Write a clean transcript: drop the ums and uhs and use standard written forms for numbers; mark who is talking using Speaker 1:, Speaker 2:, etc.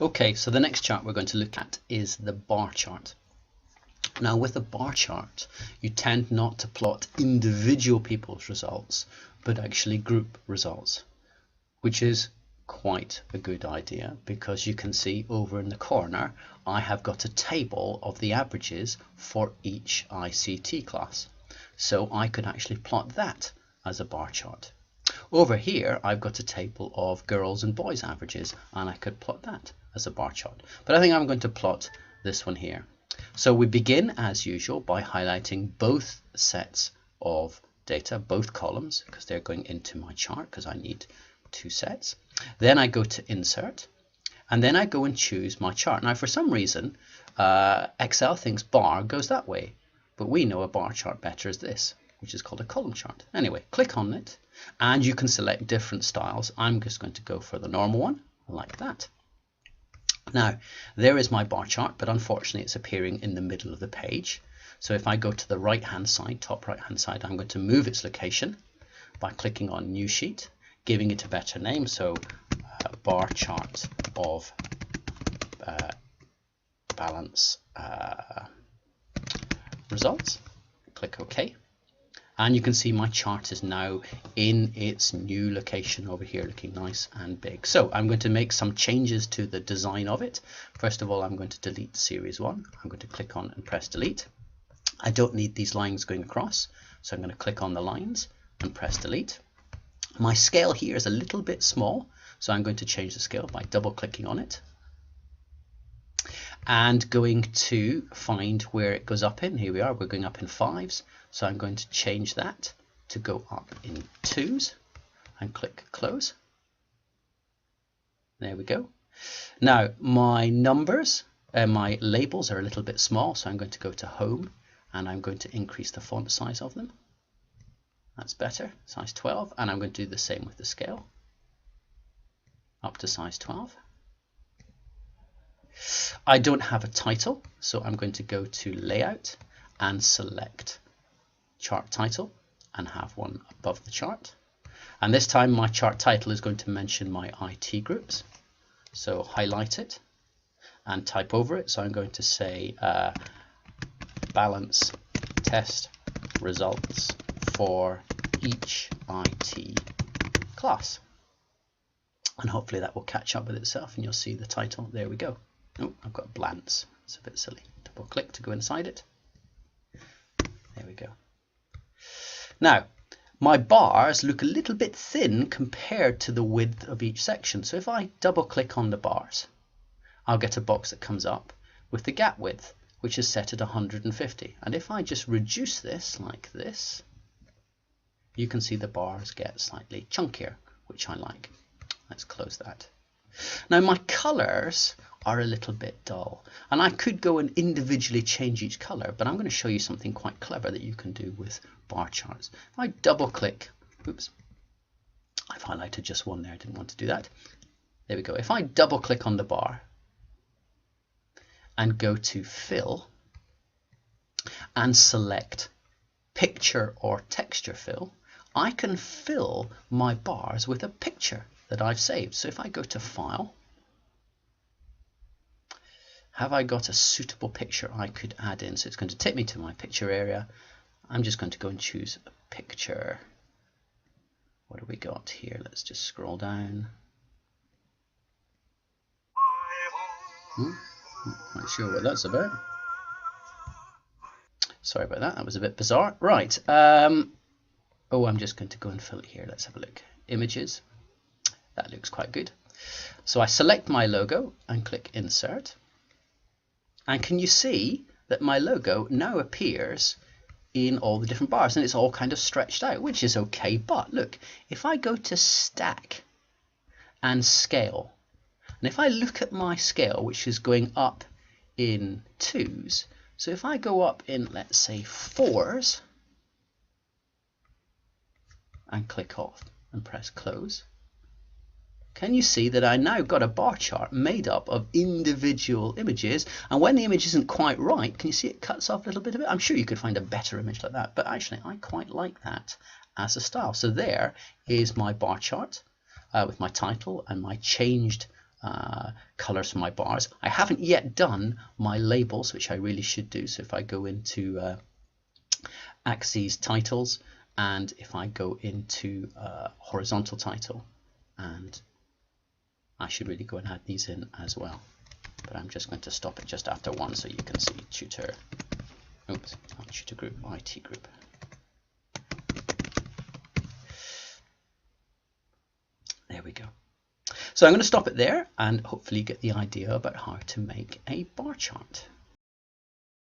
Speaker 1: Okay, so the next chart we're going to look at is the bar chart. Now with a bar chart, you tend not to plot individual people's results, but actually group results, which is quite a good idea because you can see over in the corner, I have got a table of the averages for each ICT class. So I could actually plot that as a bar chart. Over here, I've got a table of girls and boys averages, and I could plot that as a bar chart. But I think I'm going to plot this one here. So we begin as usual by highlighting both sets of data, both columns, because they're going into my chart because I need two sets. Then I go to insert, and then I go and choose my chart. Now for some reason, Excel thinks bar goes that way, but we know a bar chart better as this, which is called a column chart. Anyway, click on it, and you can select different styles. I'm just going to go for the normal one, like that. Now, there is my bar chart, but unfortunately it's appearing in the middle of the page. So if I go to the right-hand side, top right-hand side, I'm going to move its location by clicking on New Sheet, giving it a better name, so bar chart of balance results. Click OK. And you can see my chart is now in its new location over here, looking nice and big. So I'm going to make some changes to the design of it. First of all, I'm going to delete series 1. I'm going to click on and press delete. I don't need these lines going across, so I'm going to click on the lines and press delete. My scale here is a little bit small, so I'm going to change the scale by double clicking on it and going to find where it goes up in. Here we are, we're going up in 5s, so I'm going to change that to go up in 2s and click close. There we go. Now my numbers, my labels are a little bit small, so I'm going to go to home and I'm going to increase the font size of them. That's better, size 12, and I'm going to do the same with the scale, up to size 12. I don't have a title, so I'm going to go to layout and select chart title and have one above the chart. And this time my chart title is going to mention my IT groups. So highlight it and type over it. So I'm going to say balance test results for each IT class. And hopefully that will catch up with itself and you'll see the title. There we go. Oh, I've got blanks. It's a bit silly. Double click to go inside it. There we go. Now, my bars look a little bit thin compared to the width of each section. So if I double click on the bars, I'll get a box that comes up with the gap width, which is set at 150. And if I just reduce this like this, you can see the bars get slightly chunkier, which I like. Let's close that. Now my colors are a little bit dull, and I could go and individually change each color, but I'm going to show you something quite clever that you can do with bar charts. If I double click, oops, I've highlighted just one there, I didn't want to do that. There we go. If I double click on the bar and go to fill and select picture or texture fill, I can fill my bars with a picture that I've saved. So if I go to file, have I got a suitable picture I could add in? So it's going to take me to my picture area. I'm just going to go and choose a picture. What do we got here? Let's just scroll down. Not quite sure what that's about. Sorry about that, that was a bit bizarre. Right, oh, I'm just going to go and fill it here. Let's have a look. Images, that looks quite good. So I select my logo and click insert. And can you see that my logo now appears in all the different bars, and it's all kind of stretched out, which is okay. But look, if I go to stack and scale, and if I look at my scale, which is going up in 2s, so if I go up in, let's say, 4s and click off and press close, can you see that I now got a bar chart made up of individual images, and when the image isn't quite right, can you see it cuts off a little bit of it? I'm sure you could find a better image like that, but actually I quite like that as a style. So there is my bar chart with my title and my changed colors for my bars. I haven't yet done my labels, which I really should do. So if I go into axes titles, and if I go into horizontal title, and I should really go and add these in as well, but I'm just going to stop it just after 1 so you can see tutor, oops, not tutor group, IT group. There we go. So I'm going to stop it there and hopefully get the idea about how to make a bar chart.